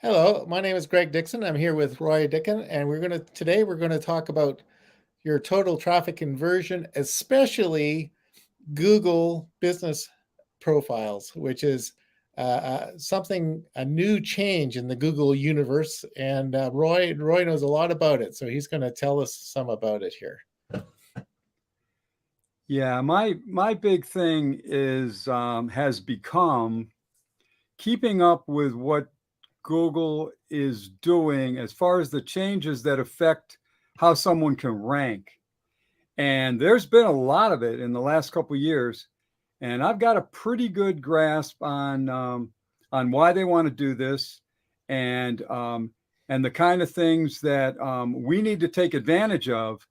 Hello, my name is Greg Dixon. I'm here with Roy Dickin, and today we're going to talk about your total traffic conversion, especially Google business profiles, which is a new change in the Google universe. And Roy knows a lot about it, so he's going to tell us some about it here. Yeah, my big thing is has become keeping up with what Google is doing as far as the changes that affect how someone can rank. And there's been a lot of it in the last couple of years, and I've got a pretty good grasp on why they want to do this, and and the kind of things that we need to take advantage of,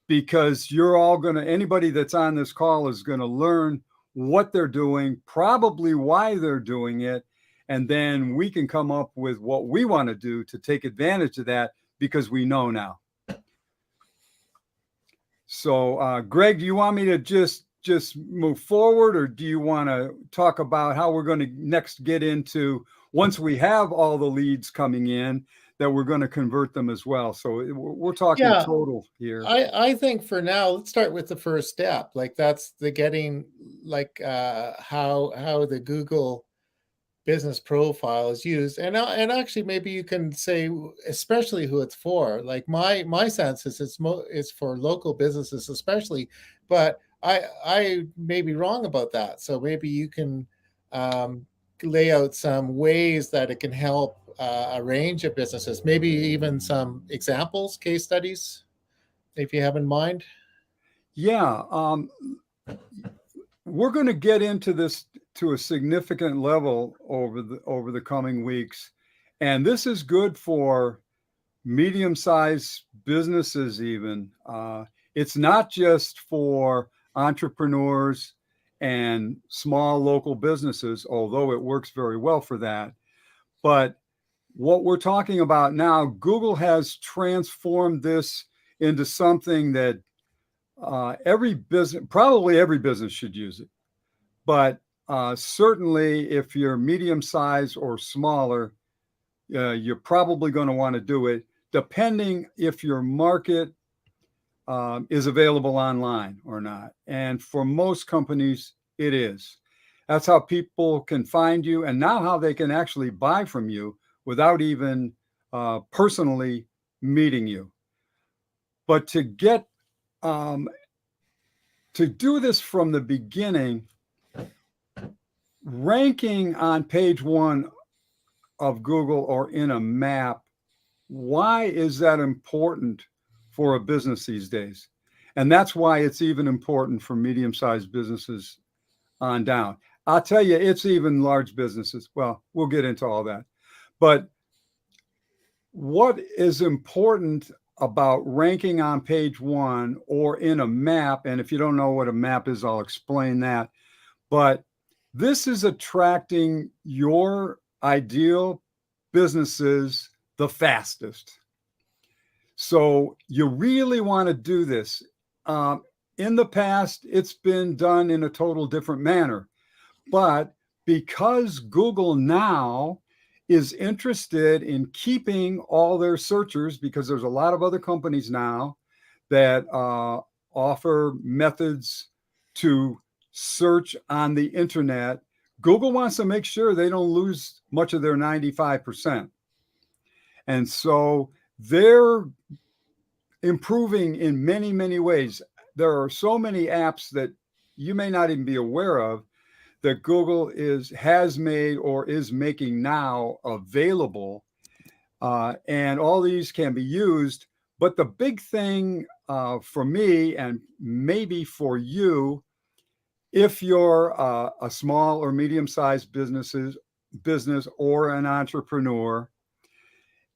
because you're all going to, anybody that's on this call is going to learn what they're doing, probably why they're doing it. And then we can come up with what we want to do to take advantage of that because we know now. So, Greg, do you want me to just move forward, or do you want to talk about how we're going to next get into, once we have all the leads coming in, that we're going to convert them as well? So we're talking Yeah, total here. I think for now, let's start with the first step. Like that's the getting how the Google business profile is used, and actually maybe you can say especially who it's for. Like my sense is it's for local businesses especially, but I may be wrong about that, so maybe you can um, lay out some ways that it can help a range of businesses, maybe even some examples, case studies, if you have in mind. Yeah, we're going to get into this to a significant level over the coming weeks, and this is good for medium-sized businesses. Even it's not just for entrepreneurs and small local businesses, although it works very well for that. But what we're talking about now, Google has transformed this into something that probably every business should use it. But certainly, if you're medium size or smaller, you're probably going to want to do it, depending if your market is available online or not. And for most companies, it is. That's how people can find you, and now how they can actually buy from you without even personally meeting you. But um, to do this from the beginning, ranking on page one of Google or in a map, why is that important for a business these days? And that's why it's even important for medium-sized businesses on down. I'll tell you, it's even large businesses. Well, we'll get into all that. But what is important about ranking on page one or in a map, and if you don't know what a map is, I'll explain that. But this is attracting your ideal businesses the fastest. So you really want to do this. In the past, it's been done in a total different manner. But because Google now is interested in keeping all their searchers, because there's a lot of other companies now that offer methods to search on the internet, Google wants to make sure they don't lose much of their 95%. And so they're improving in many, many ways. There are so many apps that you may not even be aware of that Google has made or is making now available. And all these can be used. But the big thing for me, and maybe for you, if you're a small or medium-sized business or an entrepreneur,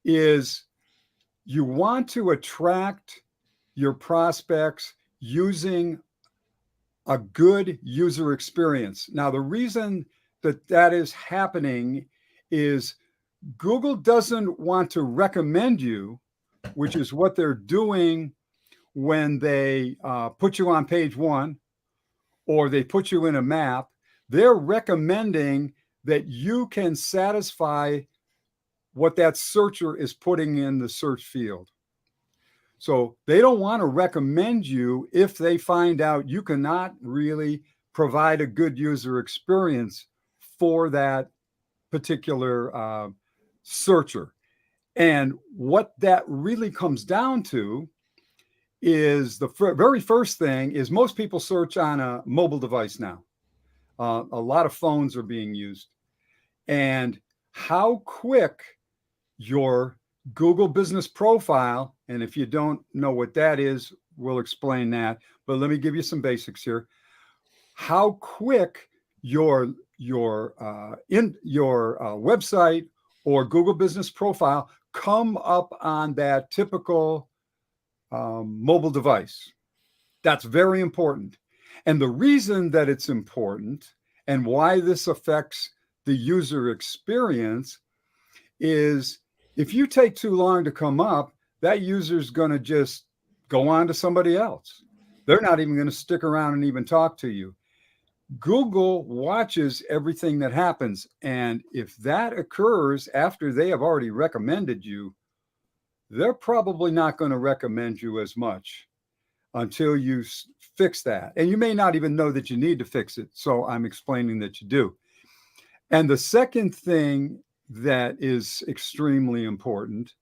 is you want to attract your prospects using a good user experience. Now, the reason that is happening is Google doesn't want to recommend you, which is what they're doing when they put you on page one or they put you in a map. They're recommending that you can satisfy what that searcher is putting in the search field. So they don't want to recommend you if they find out you cannot really provide a good user experience for that particular searcher. And what that really comes down to is the very first thing is most people search on a mobile device now. A lot of phones are being used. And how quick your Google Business Profile, and if you don't know what that is, we'll explain that. But let me give you some basics here. How quick your website or Google Business Profile come up on that typical mobile device. That's very important. And the reason that it's important and why this affects the user experience is if you take too long to come up, that user's going to just go on to somebody else. They're not even going to stick around and even talk to you. Google watches everything that happens. And if that occurs after they have already recommended you, they're probably not going to recommend you as much until you fix that. And you may not even know that you need to fix it. So I'm explaining that you do. And the second thing that is extremely important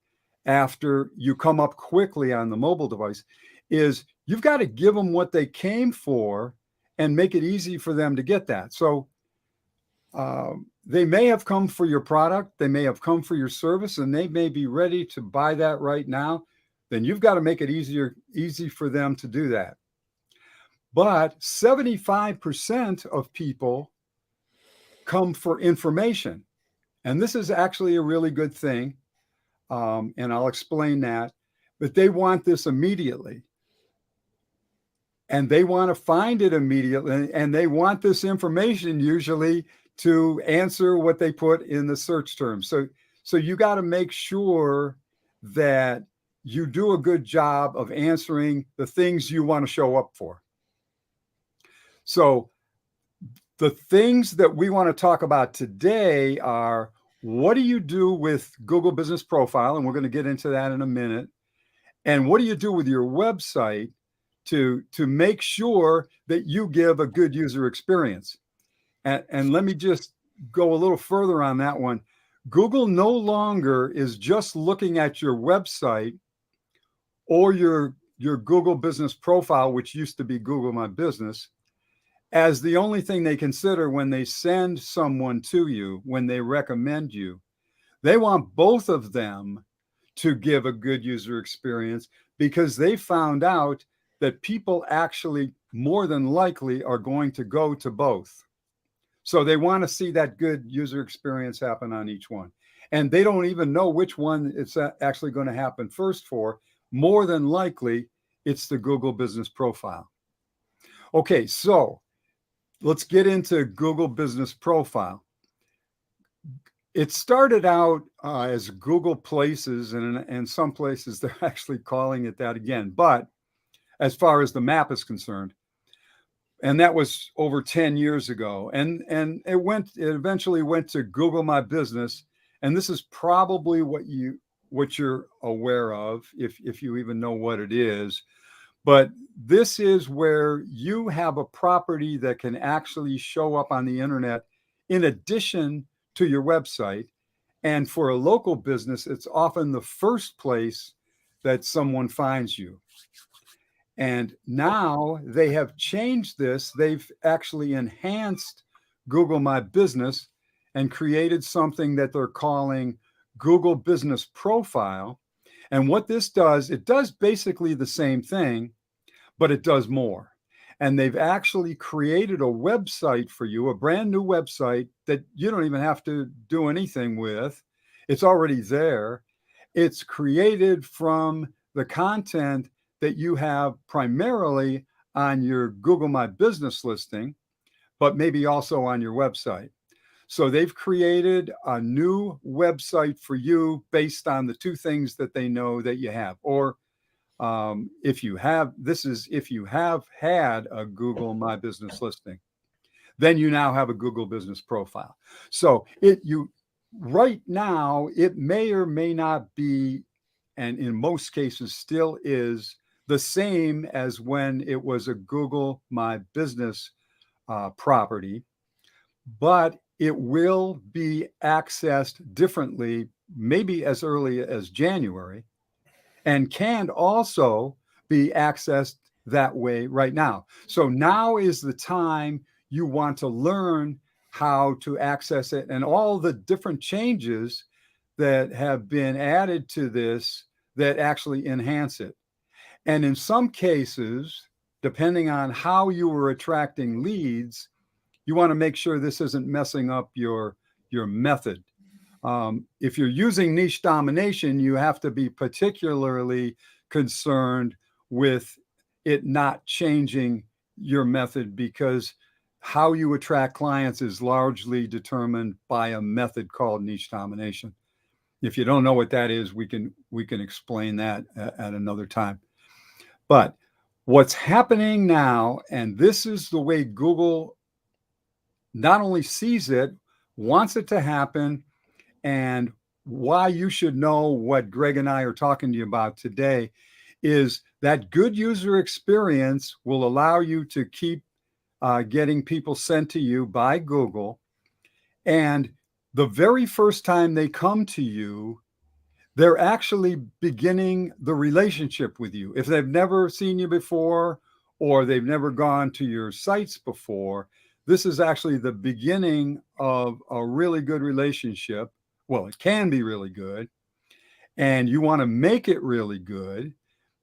after you come up quickly on the mobile device is you've got to give them what they came for and make it easy for them to get that. So they may have come for your product, they may have come for your service, and they may be ready to buy that right now. Then you've got to make it easy for them to do that. But 75% of people come for information. And this is actually a really good thing. And I'll explain that. But they want this immediately. And they want to find it immediately. And they want this information usually to answer what they put in the search terms. So you got to make sure that you do a good job of answering the things you want to show up for. So the things that we want to talk about today are, what do you do with Google Business Profile? And we're going to get into that in a minute. And what do you do with your website to make sure that you give a good user experience? And let me just go a little further on that one. Google no longer is just looking at your website or your Google Business Profile, which used to be Google My Business, as the only thing they consider when they send someone to you, when they recommend you. They want both of them to give a good user experience because they found out that people actually more than likely are going to go to both. So they want to see that good user experience happen on each one. And they don't even know which one it's actually going to happen first for. More than likely, it's the Google Business Profile. Okay, so let's get into Google Business Profile. It started out as Google Places, and some places they're actually calling it that again. But as far as the map is concerned, and that was over 10 years ago, and it eventually went to Google My Business, and this is probably what you're aware of, if you even know what it is. But this is where you have a property that can actually show up on the internet in addition to your website. And for a local business, it's often the first place that someone finds you. And now they have changed this. They've actually enhanced Google My Business and created something that they're calling Google Business Profile. And what this does, it does basically the same thing, but it does more. And they've actually created a website for you, a brand new website that you don't even have to do anything with. It's already there. It's created from the content that you have primarily on your Google My Business listing, but maybe also on your website. So they've created a new website for you based on the two things that they know that you have. Or if you have had a Google My Business listing, then you now have a Google Business Profile. So you right now, it may or may not be, and in most cases still is, the same as when it was a Google My Business property, but it will be accessed differently, maybe as early as January, and can also be accessed that way right now. So now is the time you want to learn how to access it and all the different changes that have been added to this that actually enhance it. And in some cases, depending on how you were attracting leads, you want to make sure this isn't messing up your method. If you're using niche domination, you have to be particularly concerned with it not changing your method, because how you attract clients is largely determined by a method called niche domination. If you don't know what that is, we can explain that at another time. But what's happening now, and this is the way Google not only sees it, wants it to happen, and why you should know what Greg and I are talking to you about today, is that good user experience will allow you to keep getting people sent to you by Google. And the very first time they come to you, they're actually beginning the relationship with you. If they've never seen you before, or they've never gone to your sites before, this is actually the beginning of a really good relationship. Well, it can be really good, and you want to make it really good,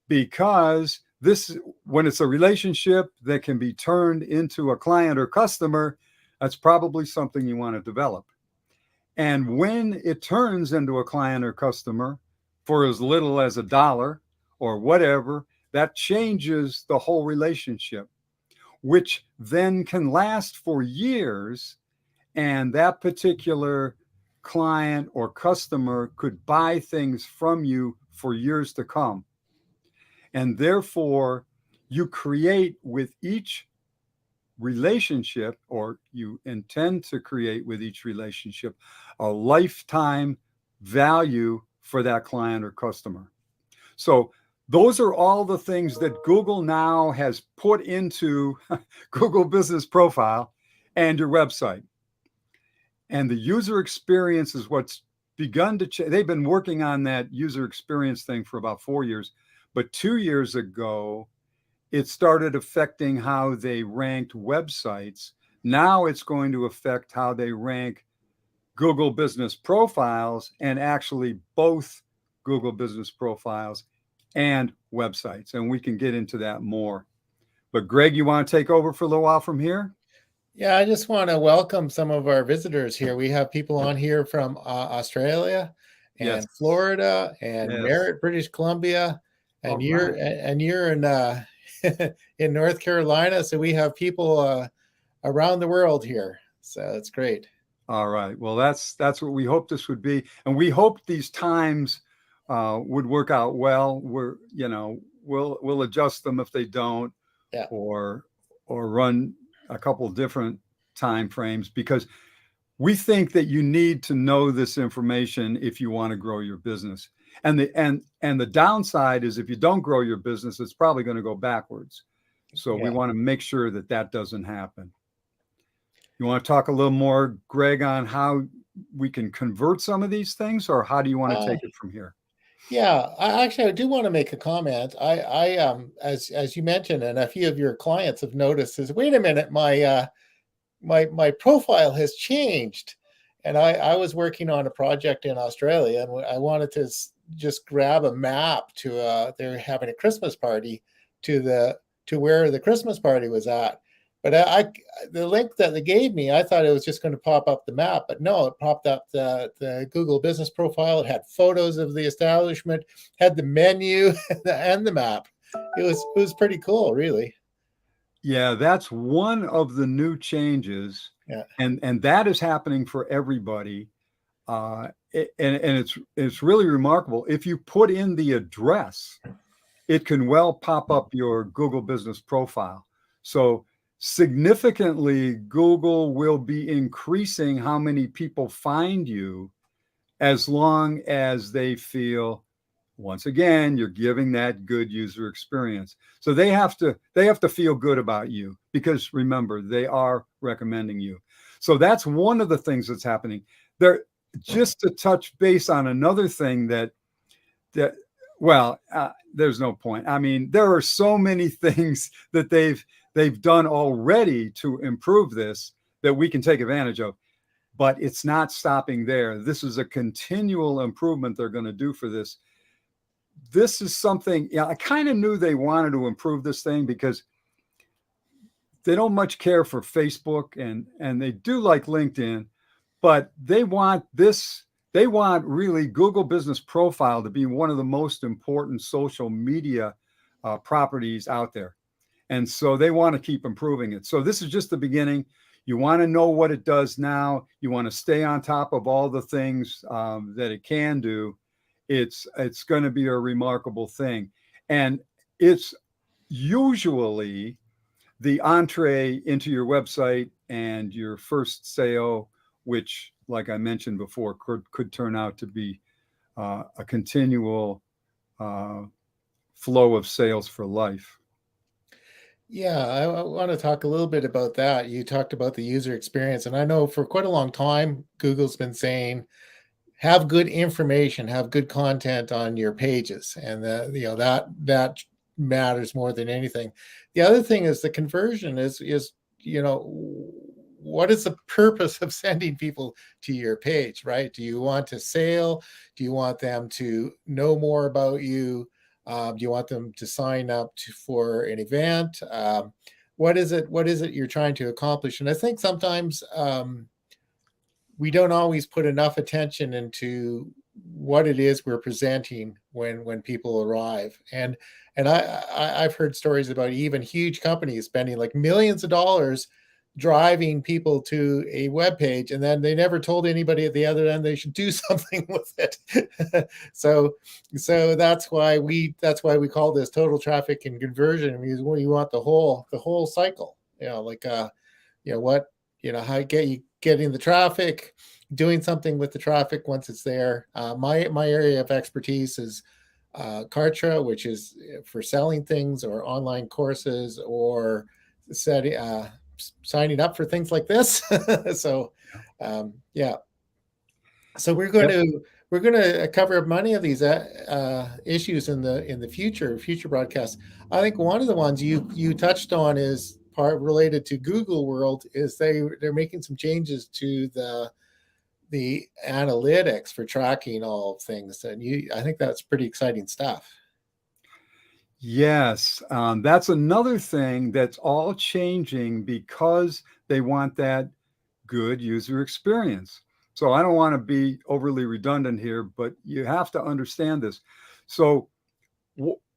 because this, when it's a relationship that can be turned into a client or customer, that's probably something you want to develop. And when it turns into a client or customer for as little as $1 or whatever, that changes the whole relationship, which then can last for years. And that particular client or customer could buy things from you for years to come. And therefore, you create with each relationship, or you intend to create with each relationship, a lifetime value for that client or customer. So those are all the things that Google now has put into Google Business Profile and your website. And the user experience is what's begun to change. They've been working on that user experience thing for about 4 years, but 2 years ago, it started affecting how they ranked websites. Now it's going to affect how they rank Google Business Profiles, and actually both Google Business Profiles and websites. And we can get into that more. But Greg, you want to take over for a little while from here? Yeah, I just want to welcome some of our visitors here. We have people on here from Australia and Yes. Florida and Yes. Merritt, British Columbia, and All you're right. and you're in in North Carolina. So we have people around the world here. So it's great. All right. Well, that's what we hoped this would be, and we hoped these times would work out well. We'll adjust them if they don't, Yeah. or run a couple different time frames, because we think that you need to know this information if you want to grow your business. And the downside is, if you don't grow your business, it's probably going to go backwards. So we Yeah. want to make sure that that doesn't happen. You want to talk a little more, Greg, on how we can convert some of these things, or how do you want to take it from here? Yeah, I do want to make a comment. As you mentioned, and a few of your clients have noticed, is, wait a minute, my profile has changed, and I was working on a project in Australia, and I wanted to just grab a map to they're having a Christmas party to where the Christmas party was at. But the link that they gave me, I thought it was just going to pop up the map, but no, it popped up the Google Business Profile. It had photos of the establishment, had the menu and the map. It was pretty cool, really. Yeah, that's one of the new changes, Yeah. and that is happening for everybody. And it's really remarkable. If you put in the address, it can well pop up your Google Business Profile. So significantly, Google will be increasing how many people find you as long as they feel, once again, you're giving that good user experience. So they have to feel good about you, because remember, they are recommending you. So that's one of the things that's happening there. Just to touch base on another thing that well, there's no point. I mean, there are so many things that they've done already to improve this that we can take advantage of, but it's not stopping there. This is a continual improvement they're going to do for this. This is something, yeah, I kind of knew they wanted to improve this thing, because they don't much care for Facebook, and they do like LinkedIn, but they want this. They want really Google Business Profile to be one of the most important social media properties out there. And so they want to keep improving it. So this is just the beginning. You want to know what it does now. You want to stay on top of all the things that it can do. It's going to be a remarkable thing. And it's usually the entree into your website and your first sale, which, like I mentioned before, could turn out to be a continual flow of sales for life. Yeah, I want to talk a little bit about that. You talked about the user experience, and I know for quite a long time, Google's been saying, have good information, have good content on your pages, and that matters more than anything. The other thing is the conversion is what is the purpose of sending people to your page, right? Do you want a sale? Do you want them to know more about you? Do you want them to sign up for an event? What is it? What is it you're trying to accomplish? And I think sometimes we don't always put enough attention into what it is we're presenting when people arrive. And I've heard stories about even huge companies spending like millions of dollars driving people to a web page, and then they never told anybody at the other end they should do something with it. so that's why we call this total traffic and conversion, because we want the whole cycle, how getting the traffic, doing something with the traffic once it's there. My area of expertise is Kartra, which is for selling things or online courses or signing up for things like this. So yeah, so we're going to cover many of these issues in the future broadcasts. I think one of the ones you touched on is part related to Google World, is they're making some changes to the analytics for tracking all things, and I think that's pretty exciting stuff. Yes, that's another thing that's all changing because they want that good user experience. So I don't want to be overly redundant here, but you have to understand this. So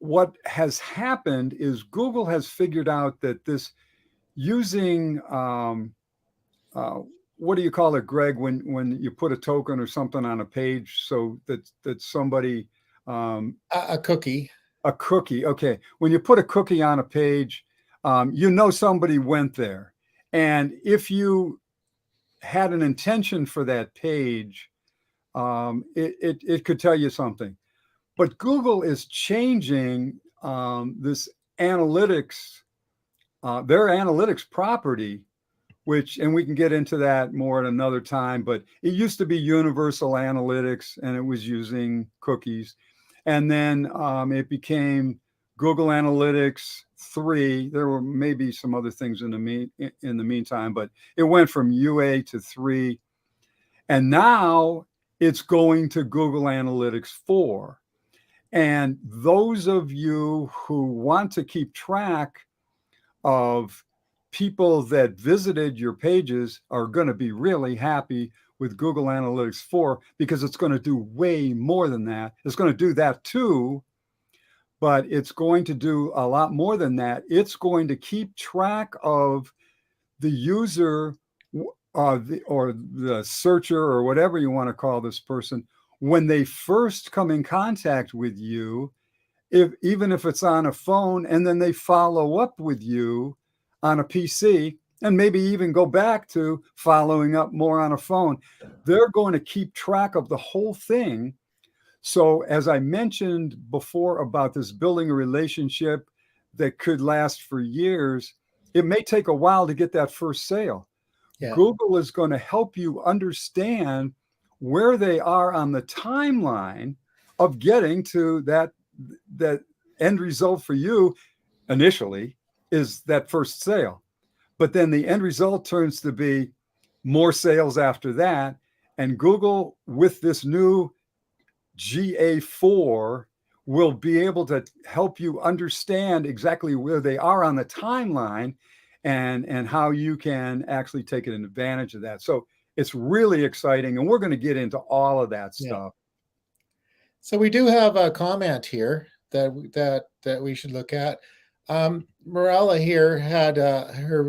what has happened is Google has figured out that this using what do you call it, Greg, when you put a token or something on a page so that somebody a cookie. A cookie. Okay. When you put a cookie on a page, somebody went there. And if you had an intention for that page, it could tell you something. But Google is changing this analytics, their analytics property, and we can get into that more at another time, but it used to be Universal Analytics, and it was using cookies. And then it became Google Analytics 3. There were maybe some other things in the meantime, but it went from UA to 3. And now it's going to Google Analytics 4. And those of you who want to keep track of people that visited your pages are going to be really happy with Google Analytics 4, because it's going to do way more than that. It's going to do that too, but it's going to do a lot more than that. It's going to keep track of the user or the searcher, or whatever you want to call this person, when they first come in contact with you, even if it's on a phone, and then they follow up with you on a PC, and maybe even go back to following up more on a phone. They're going to keep track of the whole thing. So as I mentioned before about this building a relationship that could last for years, it may take a while to get that first sale. Yeah. Google is going to help you understand where they are on the timeline of getting to that end result for you initially is that first sale. But then the end result turns to be more sales after that. And Google, with this new GA4, will be able to help you understand exactly where they are on the timeline and how you can actually take advantage of that. So it's really exciting. And we're going to get into all of that stuff. So we do have a comment here that we should look at. Morella here had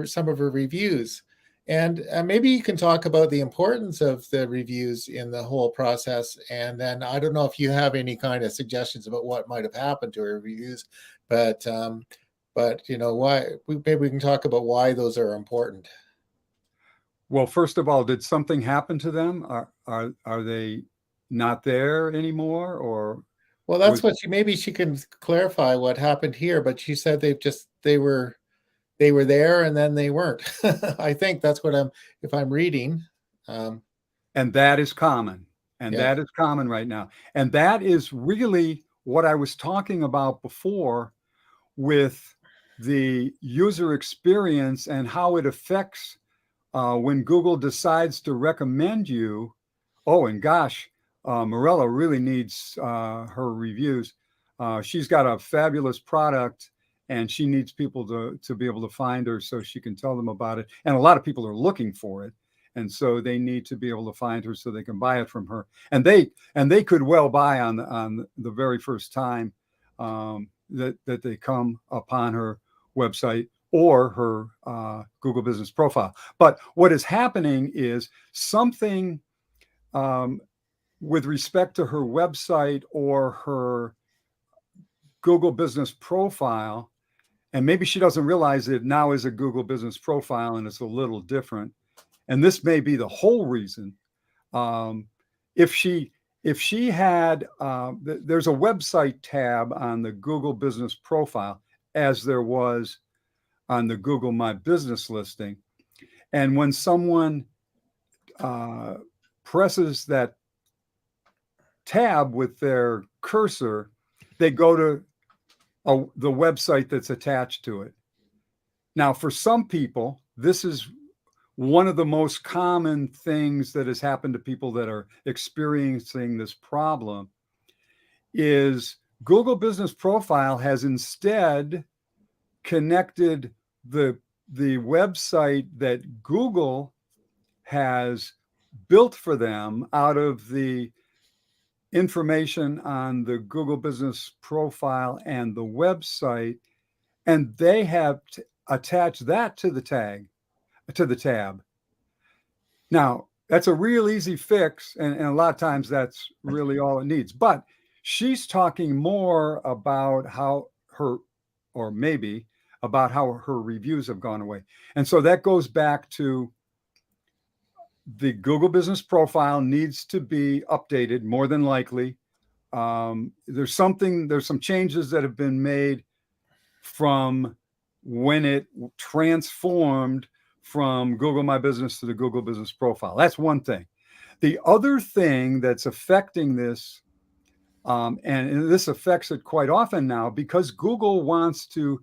some of her reviews, and maybe you can talk about the importance of the reviews in the whole process. And then I don't know if you have any kind of suggestions about what might have happened to her reviews, but you know, maybe we can talk about why those are important. Well, first of all, did something happen to them? Are they not there anymore, or? Well, that's what maybe she can clarify what happened here, but she said they were there and then they weren't. I think that's what if I'm reading. And that is common. And that is common right now. And that is really what I was talking about before with the user experience and how it affects when Google decides to recommend you. Oh, and gosh, Morella really needs her reviews. She's got a fabulous product and she needs people to be able to find her so she can tell them about it. And a lot of people are looking for it. And so they need to be able to find her so they can buy it from her. And they could well buy on the very first time that they come upon her website or her Google Business Profile. But what is happening is something with respect to her website or her Google Business Profile, and maybe she doesn't realize it now is a Google Business Profile and it's a little different. And this may be the whole reason. If she had, there's a website tab on the Google Business Profile, as there was on the Google My Business listing. And when someone presses that tab with their cursor, they go to the website that's attached to it. Now, for some people, this is one of the most common things that has happened to people that are experiencing this problem is Google Business Profile has instead connected the website that Google has built for them out of the information on the Google Business Profile and the website, and they have attached that to the tab. Now, that's a real easy fix, and a lot of times that's really all it needs. But she's talking more about how about how her reviews have gone away. And so that goes back to the Google Business Profile needs to be updated more than likely. There's some changes that have been made from when it transformed from Google My Business to the Google Business Profile. That's one thing. The other thing that's affecting this, and this affects it quite often now, because Google wants to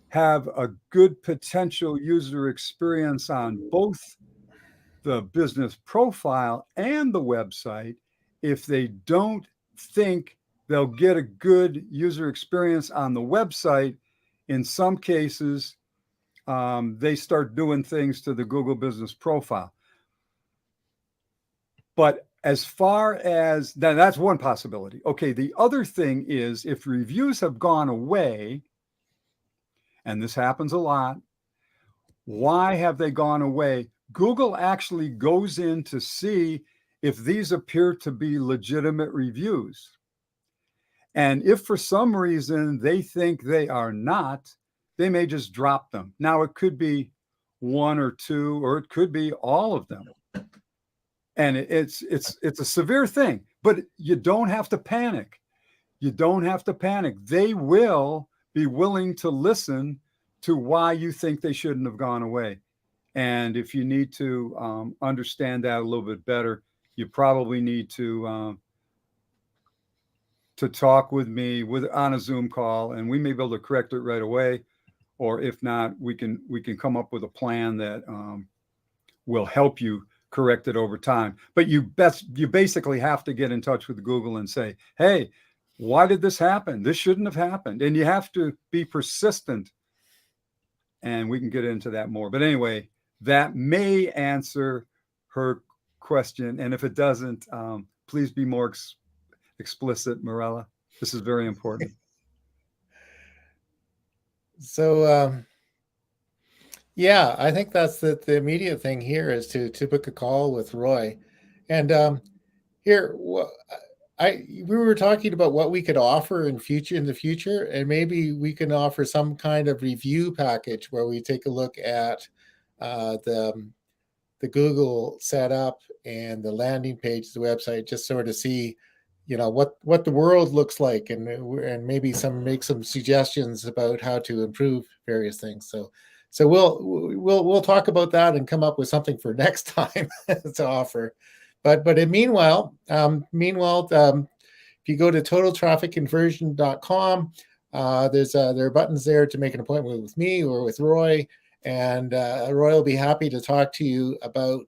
have a good potential user experience on both the business profile and the website. If they don't think they'll get a good user experience on the website, in some cases, they start doing things to the Google Business Profile. But as far as that's one possibility. Okay, the other thing is if reviews have gone away, and this happens a lot, why have they gone away? Google actually goes in to see if these appear to be legitimate reviews. And if for some reason they think they are not, they may just drop them. Now, it could be one or two, or it could be all of them. And it's a severe thing, but you don't have to panic. You don't have to panic. They will be willing to listen to why you think they shouldn't have gone away. And if you need to understand that a little bit better, you probably need to talk with me on a Zoom call, and we may be able to correct it right away. Or if not, we can come up with a plan that will help you correct it over time. But you basically have to get in touch with Google and say, hey, why did this happen? This shouldn't have happened. And you have to be persistent. And we can get into that more. But anyway, that may answer her question. And if it doesn't, please be more explicit, Mirella. This is very important. So, yeah, I think that's the immediate thing here is to book a call with Roy. And here, we were talking about what we could offer in the future, and maybe we can offer some kind of review package where we take a look at the Google setup and the landing page, the website, just sort of see, what the world looks like, and maybe make some suggestions about how to improve various things. So we'll talk about that and come up with something for next time to offer. But meanwhile, if you go to totaltrafficconversion.com, there are buttons there to make an appointment with me or with Roy, and Roy will be happy to talk to you about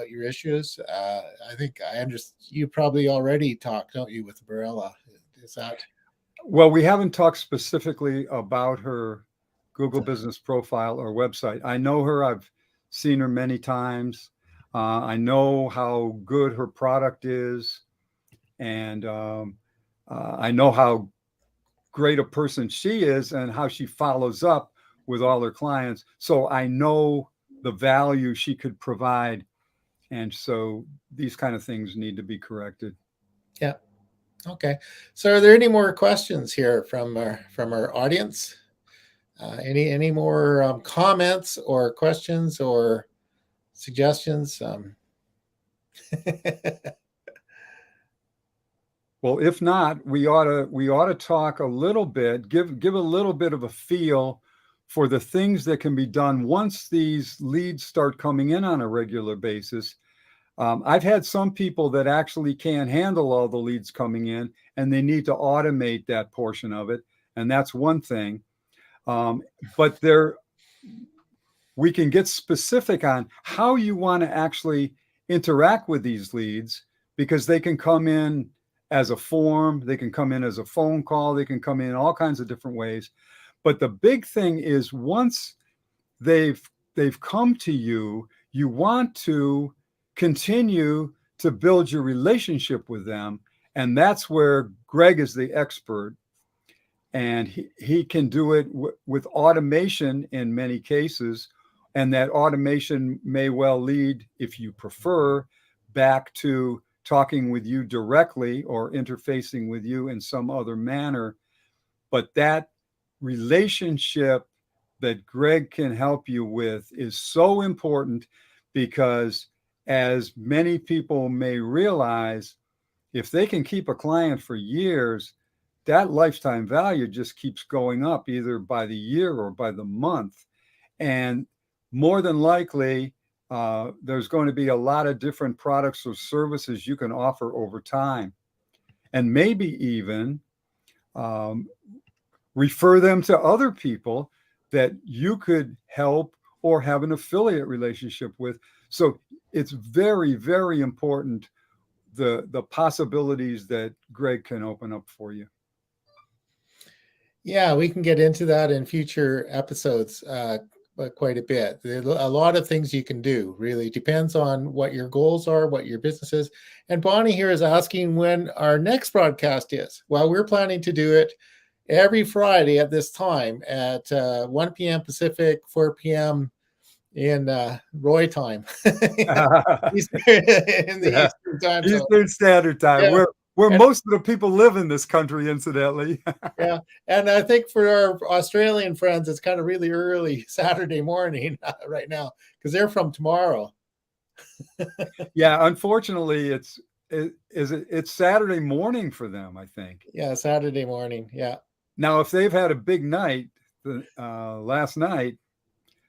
your issues. I think you probably already talked, don't you, with Mirella? Is that? Well, we haven't talked specifically about her Google business profile or website. I know her. I've seen her many times. I know how good her product is, and I know how great a person she is and how she follows up with all her clients. So I know the value she could provide. And so these kind of things need to be corrected. Yeah. Okay. So are there any more questions here from our audience? Any more comments or questions or suggestions? Well, if not, we ought to talk a little bit, give a little bit of a feel for the things that can be done once these leads start coming in on a regular basis. I've had some people that actually can't handle all the leads coming in, and they need to automate that portion of it, and that's one thing. But we can get specific on how you want to actually interact with these leads, because they can come in as a form, they can come in as a phone call, they can come in all kinds of different ways. But the big thing is, once they've come to you, you want to continue to build your relationship with them. And that's where Greg is the expert. And he can do it with automation in many cases. And that automation may well lead, if you prefer, back to talking with you directly or interfacing with you in some other manner. But that relationship that Greg can help you with is so important, because as many people may realize, if they can keep a client for years, that lifetime value just keeps going up, either by the year or by the month. And more than likely, there's going to be a lot of different products or services you can offer over time. And maybe even refer them to other people that you could help or have an affiliate relationship with. So it's very, very important, the possibilities that Greg can open up for you. Yeah, we can get into that in future episodes quite a bit. There's a lot of things you can do. Really depends on what your goals are, what your business is. And Bonnie here is asking when our next broadcast is. Well, we're planning to do it every Friday at this time at 1 p.m. Pacific, 4 p.m. in Roy time. In the Eastern time zone. Eastern Standard Time. Yeah. where And most of the people live in this country, incidentally. yeah, and I think for our Australian friends, it's kind of really early Saturday morning right now because they're from tomorrow. Yeah, unfortunately, it's Saturday morning for them, I think. Yeah, Saturday morning. Yeah. Now, if they've had a big night last night,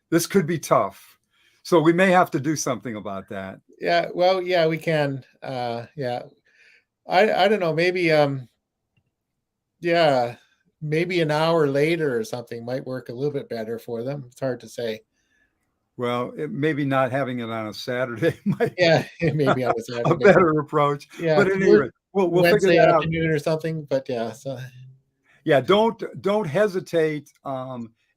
this could be tough. So we may have to do something about that. Yeah. Well, yeah, we can. Yeah. I don't know. Maybe yeah, maybe an hour later or something might work a little bit better for them. It's hard to say. Well, maybe not having it on a Saturday might Yeah, be maybe on a a Saturday. better approach. Yeah, But anyway, we'll figure Wednesday that out. afternoon or something. But yeah, so Yeah, don't hesitate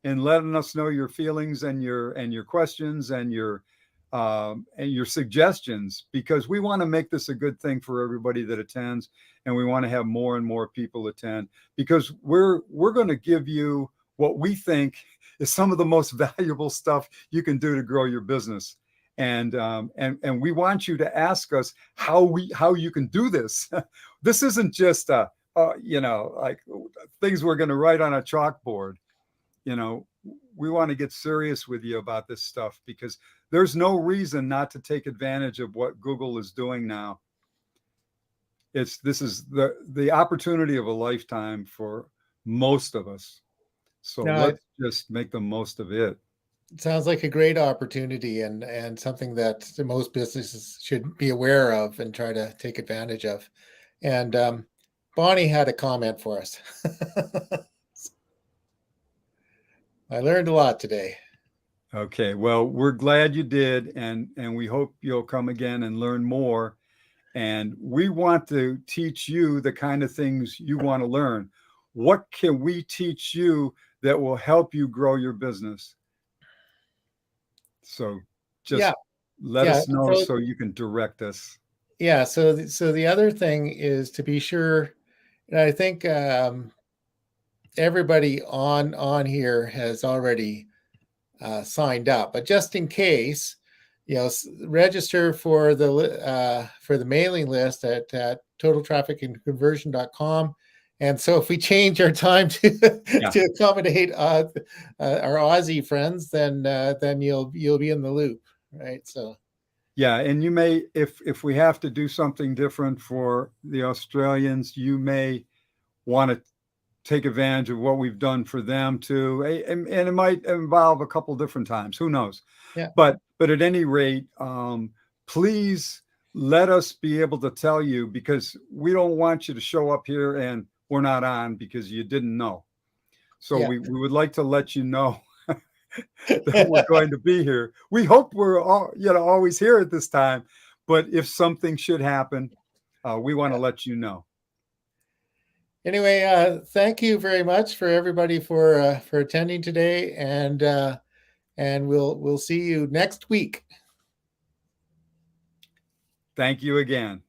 in letting us know your feelings and your questions and your suggestions, because we want to make this a good thing for everybody that attends, and we want to have more and more people attend, because we're going to give you what we think is some of the most valuable stuff you can do to grow your business. And we want you to ask us how you can do this. This isn't just like things we're going to write on a chalkboard. We want to get serious with you about this stuff, because there's no reason not to take advantage of what Google is doing now. This is the opportunity of a lifetime for most of us. So let's just make the most of it. it sounds like a great opportunity and something that most businesses should be aware of and try to take advantage of. And Bonnie had a comment for us. I learned a lot today. Okay, well, we're glad you did, and we hope you'll come again and learn more. And we want to teach you the kind of things you want to learn. What can we teach you that will help you grow your business? So just let us know so you can direct us. Yeah. So the other thing is to be sure, and I think everybody on here has already signed up, but just in case, register for the mailing list at totaltrafficandconversion.com. And so if we change our time to accommodate our Aussie friends, then you'll be in the loop, right? So yeah, and you may, if we have to do something different for the Australians, you may want to take advantage of what we've done for them too, and it might involve a couple different times. Who knows? Yeah. But at any rate, please let us be able to tell you, because we don't want you to show up here and we're not on because you didn't know. So we would like to let you know that we're going to be here. We hope we're always here at this time, but if something should happen, we want to let you know. Anyway, thank you very much for everybody for attending today, and we'll see you next week. Thank you again.